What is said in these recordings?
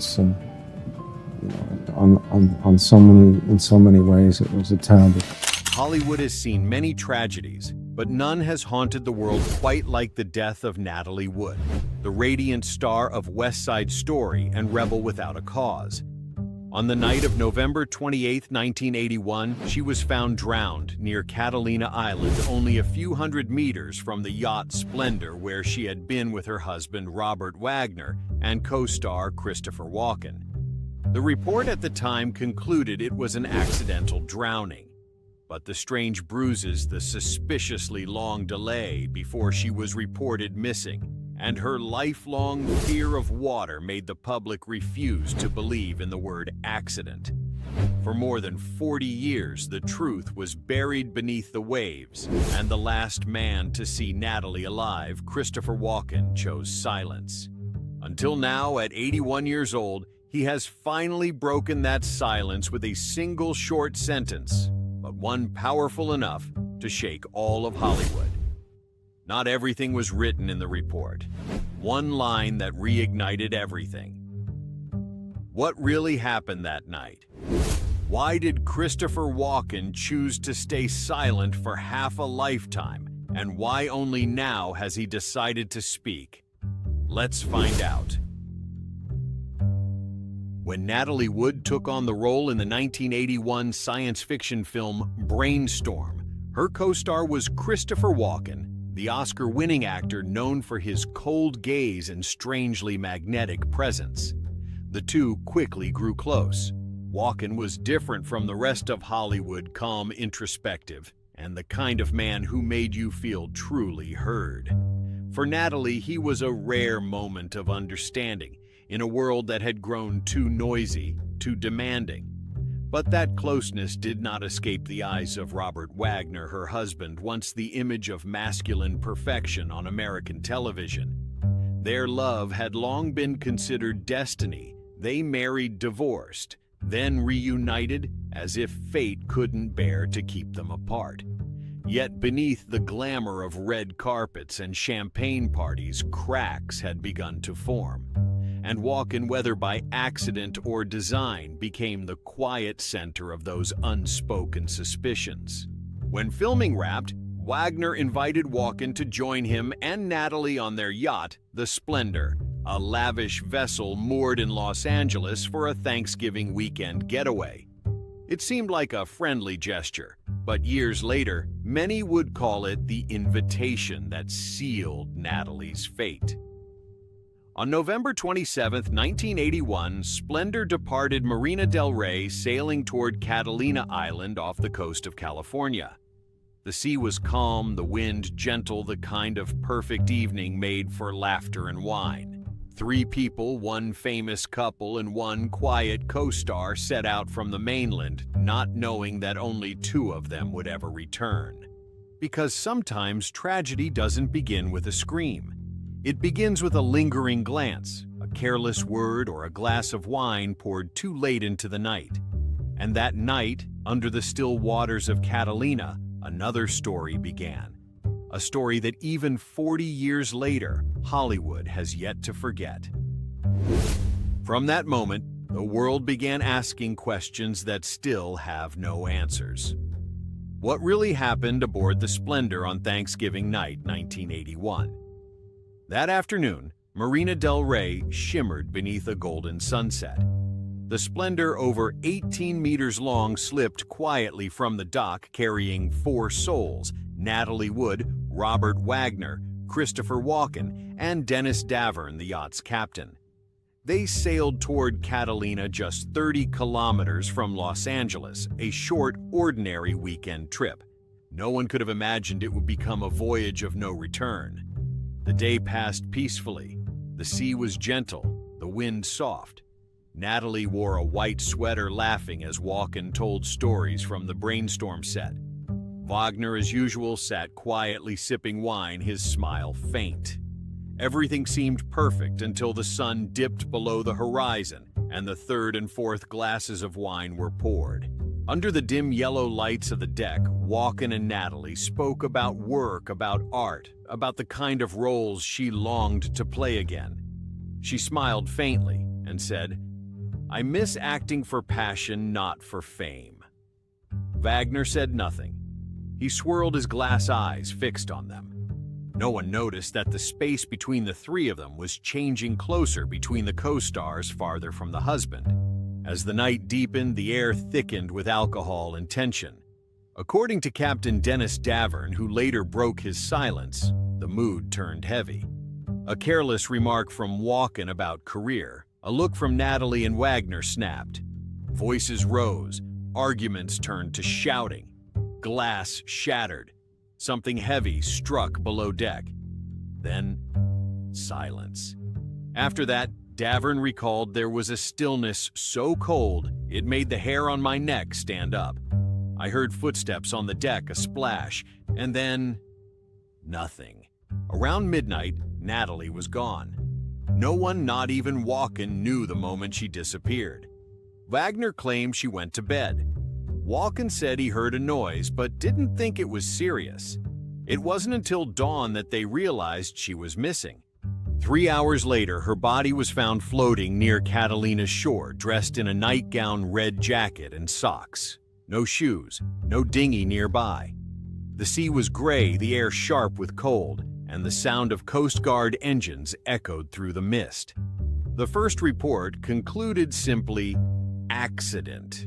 violence, and on in so many ways, it was a terrible. Hollywood has seen many tragedies, but none has haunted the world quite like the death of Natalie Wood, the radiant star of West Side Story and Rebel Without a Cause. On the night of November 28, 1981, she was found drowned near Catalina Island, only a few hundred meters from the yacht Splendor, where she had been with her husband Robert Wagner and co-star Christopher Walken. The report at the time concluded it was an accidental drowning. But the strange bruises, the suspiciously long delay before she was reported missing, and her lifelong fear of water made the public refuse to believe in the word accident. For more than 40 years, the truth was buried beneath the waves, and the last man to see Natalie alive, Christopher Walken, chose silence. Until now, at 81 years old, he has finally broken that silence with a single short sentence, but one powerful enough to shake all of Hollywood. Not everything was written in the report. One line that reignited everything. What really happened that night? Why did Christopher Walken choose to stay silent for half a lifetime? And why only now has he decided to speak? Let's find out. When Natalie Wood took on the role in the 1981 science fiction film Brainstorm, her co-star was Christopher Walken, the Oscar-winning actor known for his cold gaze and strangely magnetic presence. The two quickly grew close. Walken was different from the rest of Hollywood, calm, introspective, and the kind of man who made you feel truly heard. For Natalie, he was a rare moment of understanding in a world that had grown too noisy, too demanding. But that closeness did not escape the eyes of Robert Wagner, her husband, once the image of masculine perfection on American television. Their love had long been considered destiny. They married, divorced, then reunited as if fate couldn't bear to keep them apart. Yet beneath the glamour of red carpets and champagne parties, cracks had begun to form. And Walken, whether by accident or design, became the quiet center of those unspoken suspicions. When filming wrapped, Wagner invited Walken to join him and Natalie on their yacht, the Splendor, a lavish vessel moored in Los Angeles for a Thanksgiving weekend getaway. It seemed like a friendly gesture, but years later, many would call it the invitation that sealed Natalie's fate. On November 27, 1981, Splendor departed Marina del Rey, sailing toward Catalina Island off the coast of California. The sea was calm, the wind gentle, the kind of perfect evening made for laughter and wine. 3 people, 1 famous couple, and 1 quiet co-star set out from the mainland, not knowing that only 2 of them would ever return. Because sometimes tragedy doesn't begin with a scream. It begins with a lingering glance, a careless word, or a glass of wine poured too late into the night. And that night, under the still waters of Catalina, another story began. A story that even 40 years later, Hollywood has yet to forget. From that moment, the world began asking questions that still have no answers. What really happened aboard the Splendor on Thanksgiving night, 1981? That afternoon, Marina del Rey shimmered beneath a golden sunset. The Splendor, over 18 meters long, slipped quietly from the dock carrying 4 souls: Natalie Wood, Robert Wagner, Christopher Walken, and Dennis Davern, the yacht's captain. They sailed toward Catalina, just 30 kilometers from Los Angeles, a short, ordinary weekend trip. No one could have imagined it would become a voyage of no return. The day passed peacefully. The sea was gentle, the wind soft. Natalie wore a white sweater, laughing as Walken told stories from the Brainstorm set. Wagner, as usual, sat quietly sipping wine, his smile faint. Everything seemed perfect until the sun dipped below the horizon and the 3rd and 4th glasses of wine were poured. Under the dim yellow lights of the deck, Walken and Natalie spoke about work, about art, about the kind of roles she longed to play again. She smiled faintly and said, "I miss acting for passion, not for fame." Wagner said nothing. He swirled his glass eyes, fixed on them. No one noticed that the space between the three of them was changing closer between the co-stars farther from the husband. As the night deepened, the air thickened with alcohol and tension. According to Captain Dennis Davern, who later broke his silence, the mood turned heavy. A careless remark from Walken about career, a look from Natalie and Wagner snapped. Voices rose, arguments turned to shouting. Glass shattered. Something heavy struck below deck. Then, silence. After that, Davern recalled there was a stillness so cold it made the hair on my neck stand up. I heard footsteps on the deck, a splash, and then nothing. Around midnight, Natalie was gone. No one, not even Walken, knew the moment she disappeared. Wagner claimed she went to bed. Walken said he heard a noise but didn't think it was serious. It wasn't until dawn that they realized she was missing. 3 hours later, her body was found floating near Catalina's shore, dressed in a nightgown, red jacket, and socks. No shoes, no dinghy nearby. The sea was gray, the air sharp with cold, and the sound of Coast Guard engines echoed through the mist. The first report concluded simply, accident.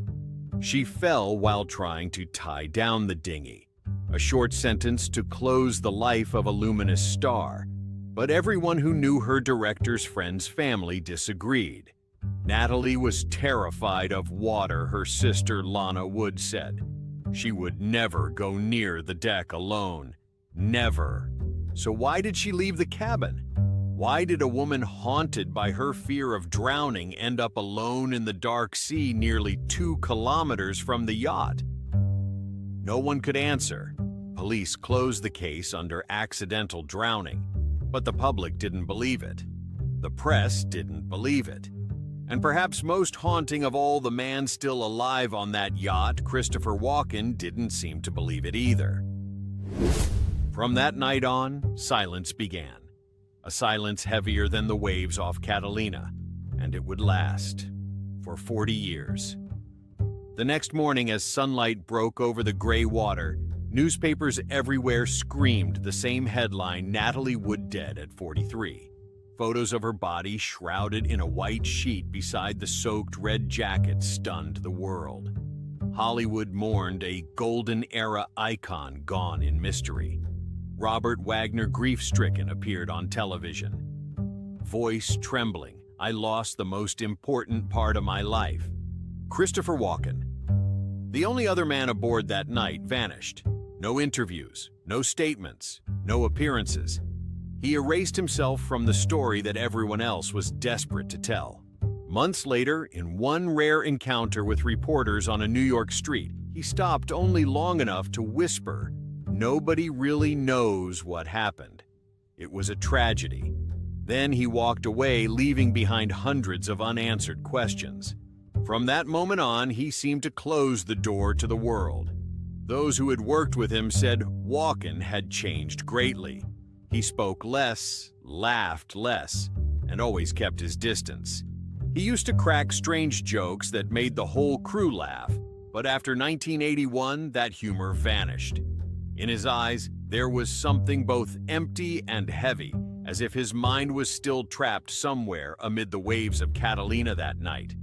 She fell while trying to tie down the dinghy. A short sentence to close the life of a luminous star. But everyone who knew her director's friend's family disagreed. Natalie was terrified of water, her sister Lana Wood said. She would never go near the deck alone. Never. So why did she leave the cabin? Why did a woman haunted by her fear of drowning end up alone in the dark sea nearly 2 kilometers from the yacht? No one could answer. Police closed the case under accidental drowning, but the public didn't believe it. The press didn't believe it. And perhaps most haunting of all, the man still alive on that yacht, Christopher Walken, didn't seem to believe it either. From that night on, silence began. A silence heavier than the waves off Catalina, and it would last for 40 years. The next morning, as sunlight broke over the gray water, newspapers everywhere screamed the same headline, "Natalie Wood dead at 43." Photos of her body shrouded in a white sheet beside the soaked red jacket stunned the world. Hollywood mourned a golden-era icon gone in mystery. Robert Wagner, grief-stricken, appeared on television. Voice trembling, "I lost the most important part of my life." Christopher Walken. The only other man aboard that night vanished. No interviews, no statements, no appearances. He erased himself from the story that everyone else was desperate to tell. Months later, in one rare encounter with reporters on a New York street, he stopped only long enough to whisper, "Nobody really knows what happened. It was a tragedy." Then he walked away, leaving behind hundreds of unanswered questions. From that moment on, he seemed to close the door to the world. Those who had worked with him said Walken had changed greatly. He spoke less, laughed less, and always kept his distance. He used to crack strange jokes that made the whole crew laugh, but after 1981, that humor vanished. In his eyes, there was something both empty and heavy, as if his mind was still trapped somewhere amid the waves of Catalina that night.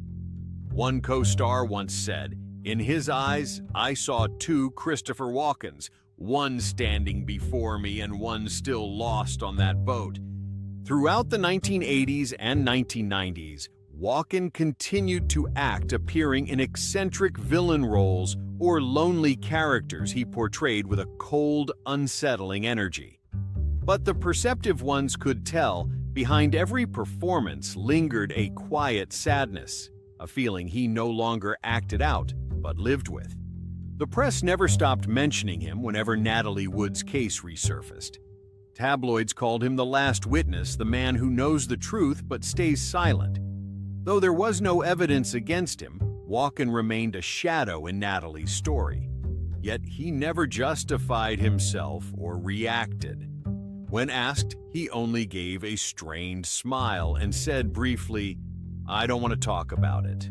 One co-star once said, "In his eyes, I saw 2 Christopher Walkens, one standing before me and one still lost on that boat." Throughout the 1980s and 1990s, Walken continued to act, appearing in eccentric villain roles or lonely characters he portrayed with a cold, unsettling energy. But the perceptive ones could tell, behind every performance lingered a quiet sadness, a feeling he no longer acted out, but lived with. The press never stopped mentioning him whenever Natalie Wood's case resurfaced. Tabloids called him the last witness, the man who knows the truth but stays silent. Though there was no evidence against him, Walken remained a shadow in Natalie's story. Yet he never justified himself or reacted. When asked, he only gave a strained smile and said briefly, "I don't want to talk about it.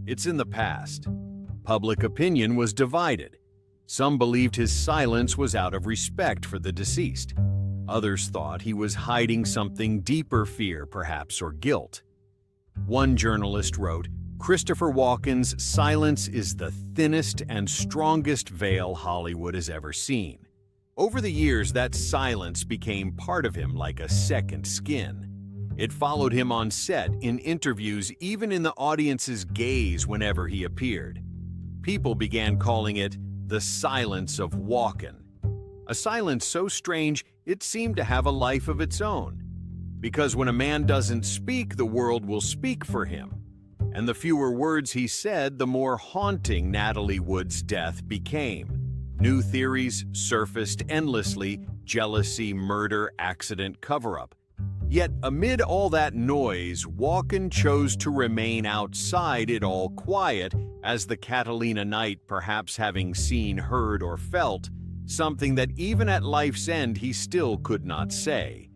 It's in the past." Public opinion was divided. Some believed his silence was out of respect for the deceased. Others thought he was hiding something deeper, fear perhaps, or guilt. One journalist wrote, "Christopher Walken's silence is the thinnest and strongest veil Hollywood has ever seen." Over the years, that silence became part of him like a second skin. It followed him on set, in interviews, even in the audience's gaze whenever he appeared. People began calling it the silence of Walken. A silence so strange it seemed to have a life of its own. Because when a man doesn't speak, the world will speak for him. And the fewer words he said, the more haunting Natalie Wood's death became. New theories surfaced endlessly: jealousy, murder, accident, cover-up. Yet amid all that noise, Walken chose to remain outside it all, quiet as the Catalina night, perhaps having seen, heard, or felt something that even at life's end he still could not say.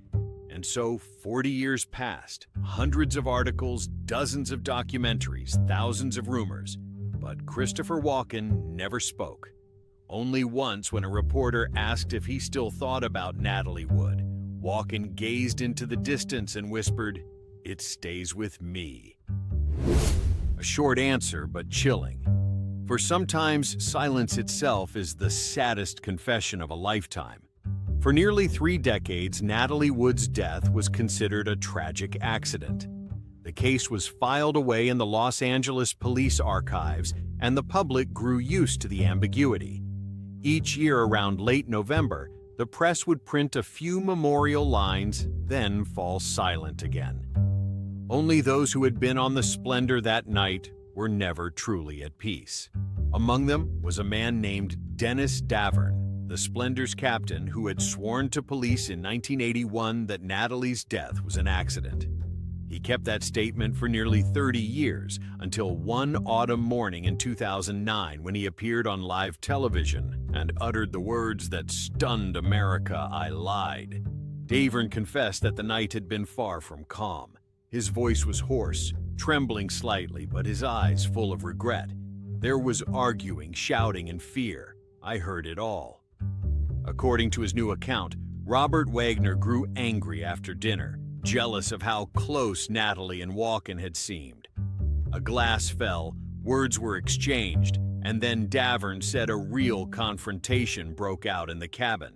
And so 40 years passed, hundreds of articles, dozens of documentaries, thousands of rumors. But Christopher Walken never spoke. Only once, when a reporter asked if he still thought about Natalie Wood, Walken gazed into the distance and whispered, "It stays with me." A short answer, but chilling. For sometimes silence itself is the saddest confession of a lifetime. For nearly 3 decades, Natalie Wood's death was considered a tragic accident. The case was filed away in the Los Angeles police archives, and the public grew used to the ambiguity. Each year around late November, the press would print a few memorial lines, then fall silent again. Only those who had been on the splendor that night were never truly at peace. Among them was a man named Dennis Davern, the Splendor's captain, who had sworn to police in 1981 that Natalie's death was an accident. He kept that statement for nearly 30 years, until one autumn morning in 2009 when he appeared on live television and uttered the words that stunned America: "I lied." Davern confessed that the night had been far from calm. His voice was hoarse, trembling slightly, but his eyes full of regret. There was arguing, shouting, and fear. "I heard it all." According to his new account, Robert Wagner grew angry after dinner, jealous of how close Natalie and Walken had seemed. A glass fell, words were exchanged, and then Davern said a real confrontation broke out in the cabin.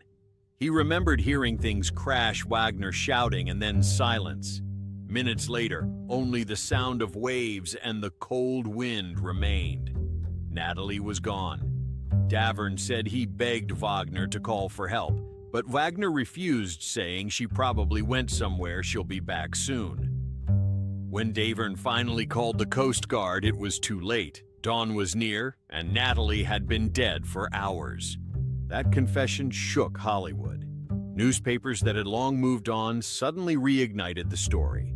He remembered hearing things crash, Wagner shouting, and then silence. Minutes later, only the sound of waves and the cold wind remained. Natalie was gone. Davern said he begged Wagner to call for help, but Wagner refused, saying she probably went somewhere, she'll be back soon. When Davern finally called the Coast Guard, it was too late. Dawn was near, and Natalie had been dead for hours. That confession shook Hollywood. Newspapers that had long moved on suddenly reignited the story.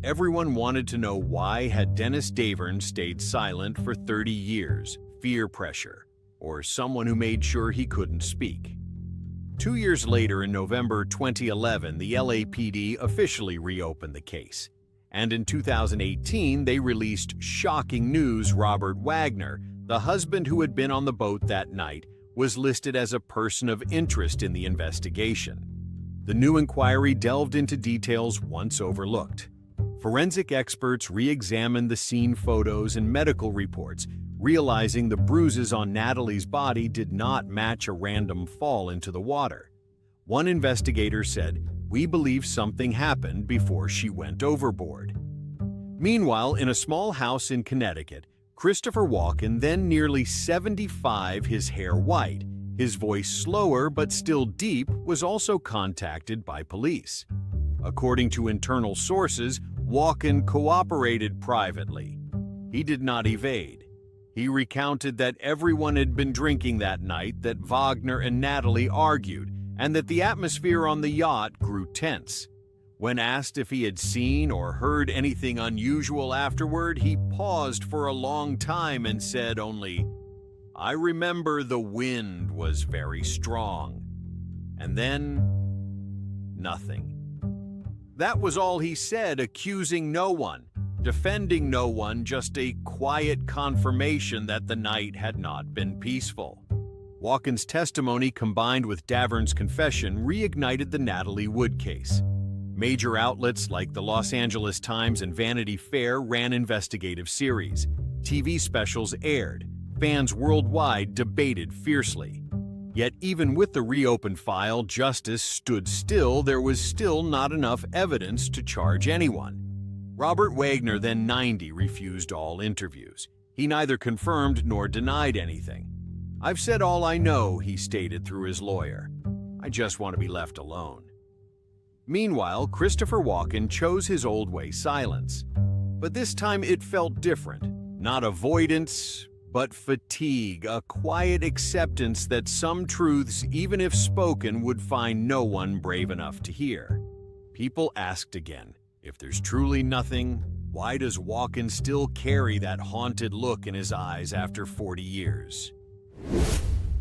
Everyone wanted to know, why had Dennis Davern stayed silent for 30 years? Fear, pressure, or someone who made sure he couldn't speak? 2 years later, in November 2011, the LAPD officially reopened the case. And in 2018, they released shocking news: Robert Wagner, the husband who had been on the boat that night, was listed as a person of interest in the investigation. The new inquiry delved into details once overlooked. Forensic experts re-examined the scene photos and medical reports, realizing the bruises on Natalie's body did not match a random fall into the water. One investigator said, "We believe something happened before she went overboard." Meanwhile, in a small house in Connecticut, Christopher Walken, then nearly 75, his hair white, his voice slower but still deep, was also contacted by police. According to internal sources, Walken cooperated privately. He did not evade. He recounted that everyone had been drinking that night, that Wagner and Natalie argued, and that the atmosphere on the yacht grew tense. When asked if he had seen or heard anything unusual afterward, he paused for a long time and said only, "I remember the wind was very strong." And then, nothing. That was all he said, accusing no one. defending no one, just a quiet confirmation that the night had not been peaceful. Walken's testimony combined with Davern's confession reignited the Natalie Wood case. Major outlets like the Los Angeles Times and Vanity Fair ran investigative series. TV specials aired. Fans worldwide debated fiercely. Yet even with the reopened file, justice stood still. There was still not enough evidence to charge anyone. Robert Wagner, then 90, refused all interviews. He neither confirmed nor denied anything. "I've said all I know," he stated through his lawyer. "I just want to be left alone." Meanwhile, Christopher Walken chose his old way, silence. But this time it felt different. Not avoidance, but fatigue, a quiet acceptance that some truths, even if spoken, would find no one brave enough to hear. People asked again, if there's truly nothing, why does Walken still carry that haunted look in his eyes after 40 years?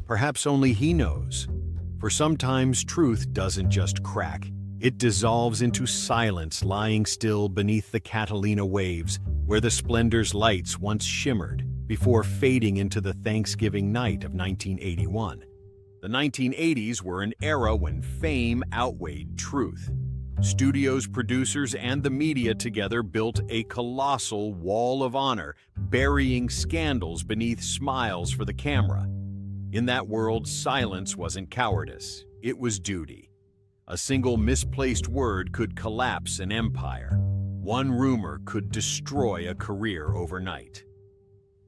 Perhaps only he knows. For sometimes truth doesn't just crack. It dissolves into silence, lying still beneath the Catalina waves, where the splendor's lights once shimmered, before fading into the Thanksgiving night of 1981. The 1980s were an era when fame outweighed truth. Studios, producers, and the media together built a colossal wall of honor, burying scandals beneath smiles for the camera. In that world, silence wasn't cowardice, it was duty. A single misplaced word could collapse an empire. One rumor could destroy a career overnight.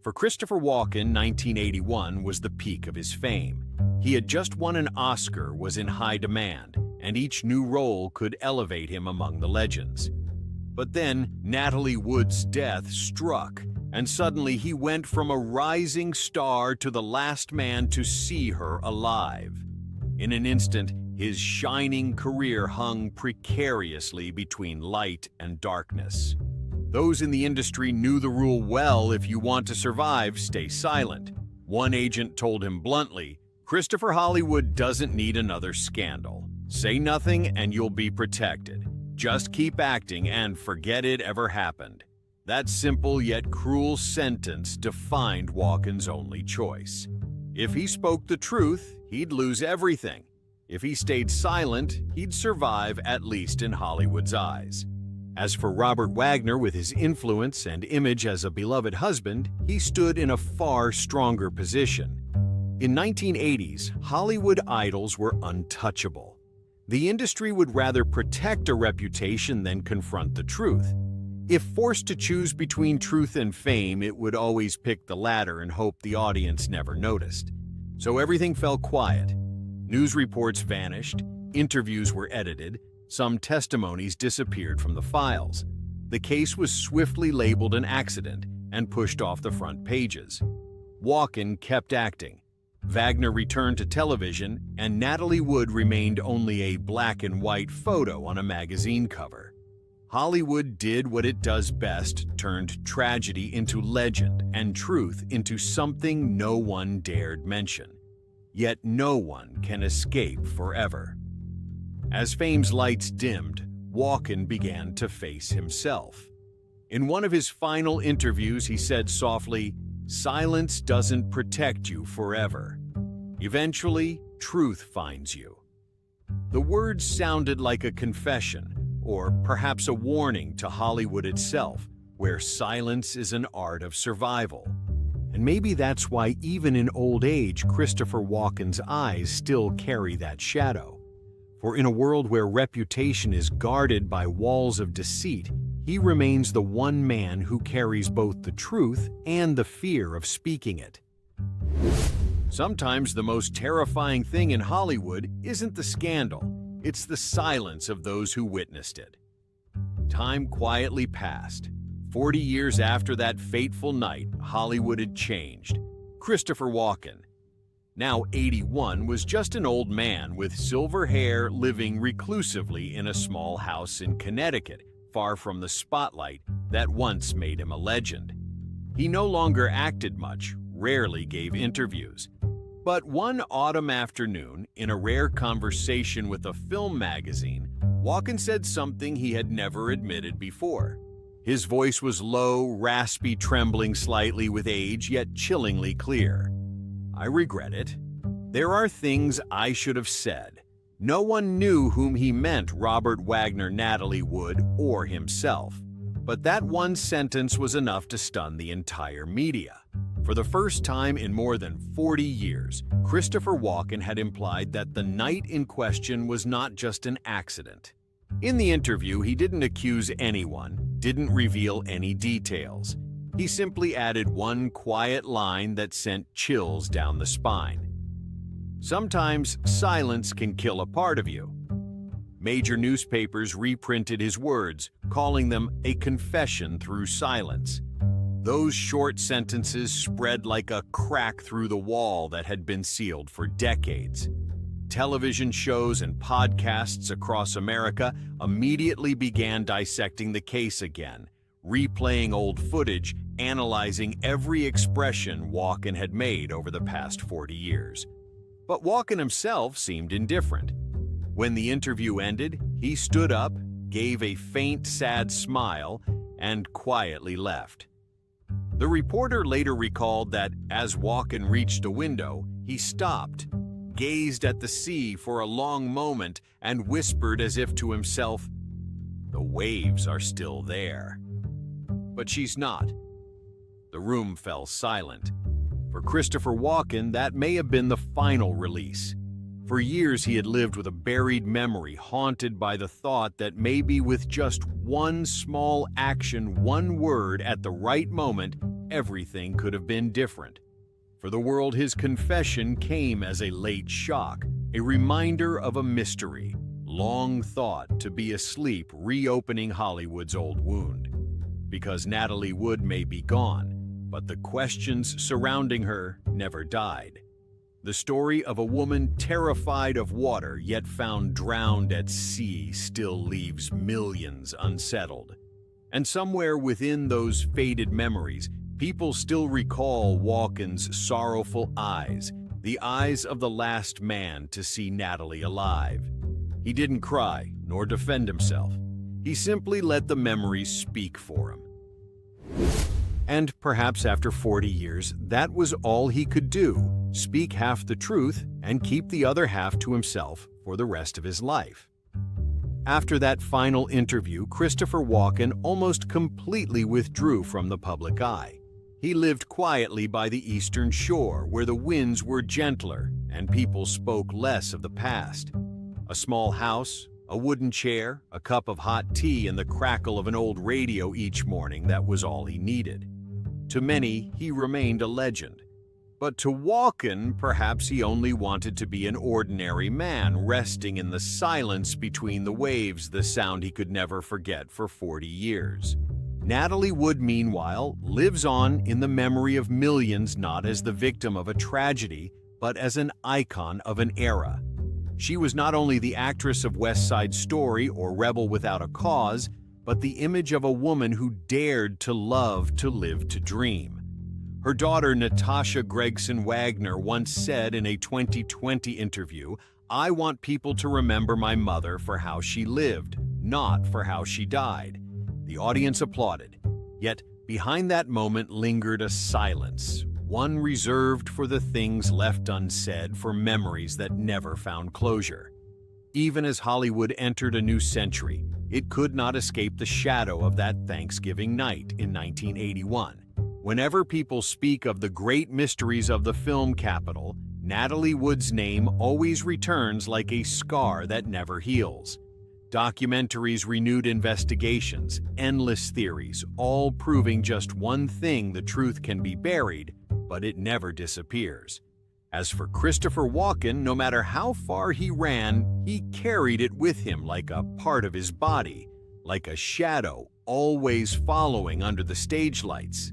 For Christopher Walken, 1981 was the peak of his fame. He had just won an Oscar, was in high demand, and each new role could elevate him among the legends. But then Natalie Wood's death struck, and suddenly he went from a rising star to the last man to see her alive. In an instant, his shining career hung precariously between light and darkness. Those in the industry knew the rule well: if you want to survive, stay silent. One agent told him bluntly, "Christopher Hollywood doesn't need another scandal. Say nothing and you'll be protected. Just keep acting and forget it ever happened." That simple yet cruel sentence defined Walken's only choice. If he spoke the truth, he'd lose everything. If he stayed silent, he'd survive, at least in Hollywood's eyes. As for Robert Wagner, with his influence and image as a beloved husband, he stood in a far stronger position. In 1980s, Hollywood idols were untouchable. The industry would rather protect a reputation than confront the truth. If forced to choose between truth and fame, it would always pick the latter and hope the audience never noticed. So everything fell quiet. News reports vanished, interviews were edited, some testimonies disappeared from the files. The case was swiftly labeled an accident and pushed off the front pages. Walken kept acting. Wagner returned to television, and Natalie Wood remained only a black and white photo on a magazine cover. Hollywood did what it does best, turned tragedy into legend and truth into something no one dared mention. Yet no one can escape forever. As fame's lights dimmed, Walken began to face himself. In one of his final interviews, he said softly, "Silence doesn't protect you forever. Eventually, truth finds you." The words sounded like a confession, or perhaps a warning to Hollywood itself, where silence is an art of survival. And maybe that's why even in old age, Christopher Walken's eyes still carry that shadow. For in a world where reputation is guarded by walls of deceit, he remains the one man who carries both the truth and the fear of speaking it. Sometimes the most terrifying thing in Hollywood isn't the scandal, it's the silence of those who witnessed it. Time quietly passed. 40 years after that fateful night, Hollywood had changed. Christopher Walken, now 81, was just an old man with silver hair living reclusively in a small house in Connecticut, far from the spotlight that once made him a legend. He no longer acted much, rarely gave interviews. But one autumn afternoon, in a rare conversation with a film magazine, Walken said something he had never admitted before. His voice was low, raspy, trembling slightly with age, yet chillingly clear. "I regret it. There are things I should have said. No one knew whom he meant, Robert Wagner, Natalie Wood, or himself. But that one sentence was enough to stun the entire media. For the first time in more than 40 years, Christopher Walken had implied that the night in question was not just an accident. In the interview, he didn't accuse anyone, didn't reveal any details. He simply added one quiet line that sent chills down the spine. Sometimes silence can kill a part of you. Major newspapers reprinted his words, calling them a confession through silence. Those short sentences spread like a crack through the wall that had been sealed for decades. Television shows and podcasts across America immediately began dissecting the case again, replaying old footage, analyzing every expression Walken had made over the past 40 years. But Walken himself seemed indifferent. When the interview ended, he stood up, gave a faint, sad smile, and quietly left. The reporter later recalled that as Walken reached a window, he stopped, gazed at the sea for a long moment, and whispered as if to himself, "The waves are still there." But she's not. The room fell silent. For Christopher Walken, that may have been the final release. For years he had lived with a buried memory, haunted by the thought that maybe with just one small action, one word at the right moment, everything could have been different. For the world, his confession came as a late shock, a reminder of a mystery, long thought to be asleep, reopening Hollywood's old wound. Because Natalie Wood may be gone, but the questions surrounding her never died. The story of a woman terrified of water yet found drowned at sea still leaves millions unsettled. And somewhere within those faded memories, people still recall Walken's sorrowful eyes, the eyes of the last man to see Natalie alive. He didn't cry nor defend himself. He simply let the memories speak for him. And perhaps after 40 years, that was all he could do, speak half the truth and keep the other half to himself for the rest of his life. After that final interview, Christopher Walken almost completely withdrew from the public eye. He lived quietly by the eastern shore, where the winds were gentler and people spoke less of the past. A small house, a wooden chair, a cup of hot tea, and the crackle of an old radio each morning, that was all he needed. To many, he remained a legend. But to Walken, perhaps he only wanted to be an ordinary man, resting in the silence between the waves, the sound he could never forget for 40 years. Natalie Wood, meanwhile, lives on in the memory of millions, not as the victim of a tragedy, but as an icon of an era. She was not only the actress of West Side Story or Rebel Without a Cause, but the image of a woman who dared to love, to live, to dream. Her daughter, Natasha Gregson Wagner, once said in a 2020 interview, "I want people to remember my mother for how she lived, not for how she died." The audience applauded. Yet behind that moment lingered a silence, one reserved for the things left unsaid, for memories that never found closure. Even as Hollywood entered a new century, it could not escape the shadow of that Thanksgiving night in 1981. Whenever people speak of the great mysteries of the film capital, Natalie Wood's name always returns like a scar that never heals. Documentaries, renewed investigations, endless theories, all proving just one thing: the truth can be buried, but it never disappears. As for Christopher Walken, no matter how far he ran, he carried it with him like a part of his body, like a shadow always following under the stage lights.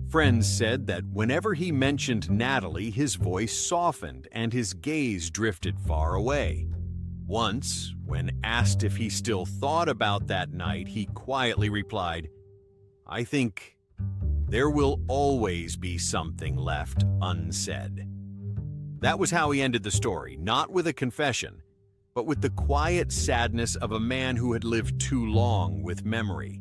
Friends said that whenever he mentioned Natalie, his voice softened and his gaze drifted far away. Once, when asked if he still thought about that night, he quietly replied, "I think there will always be something left unsaid." That was how he ended the story, not with a confession, but with the quiet sadness of a man who had lived too long with memory.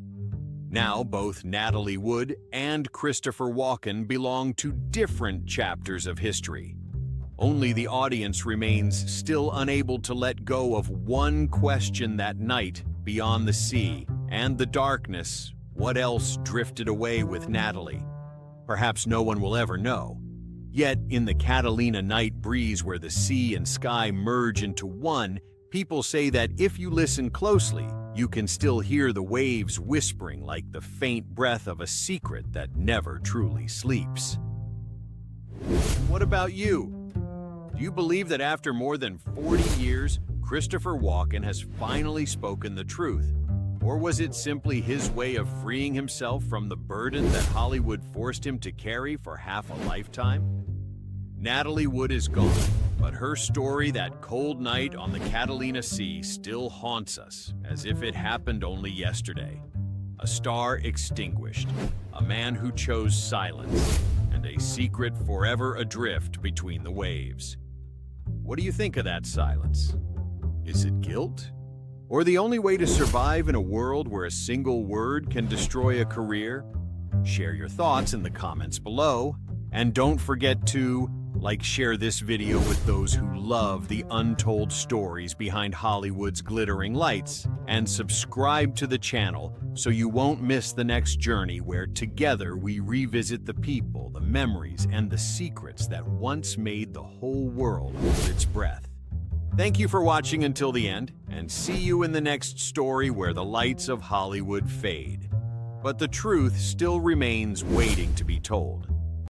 Now, both Natalie Wood and Christopher Walken belong to different chapters of history. Only the audience remains still unable to let go of one question that night beyond the sea and the darkness. What else drifted away with Natalie? Perhaps no one will ever know. Yet, in the Catalina night breeze where the sea and sky merge into one, people say that if you listen closely, you can still hear the waves whispering like the faint breath of a secret that never truly sleeps. What about you? Do you believe that after more than 40 years, Christopher Walken has finally spoken the truth? Or was it simply his way of freeing himself from the burden that Hollywood forced him to carry for half a lifetime? Natalie Wood is gone, but her story, that cold night on the Catalina Sea, still haunts us as if it happened only yesterday. A star extinguished, a man who chose silence, and a secret forever adrift between the waves. What do you think of that silence? Is it guilt? Or the only way to survive in a world where a single word can destroy a career? Share your thoughts in the comments below, and don't forget to share this video with those who love the untold stories behind Hollywood's glittering lights, and subscribe to the channel so you won't miss the next journey where together we revisit the people, the memories, and the secrets that once made the whole world hold its breath. Thank you for watching until the end, and see you in the next story where the lights of Hollywood fade. But the truth still remains waiting to be told.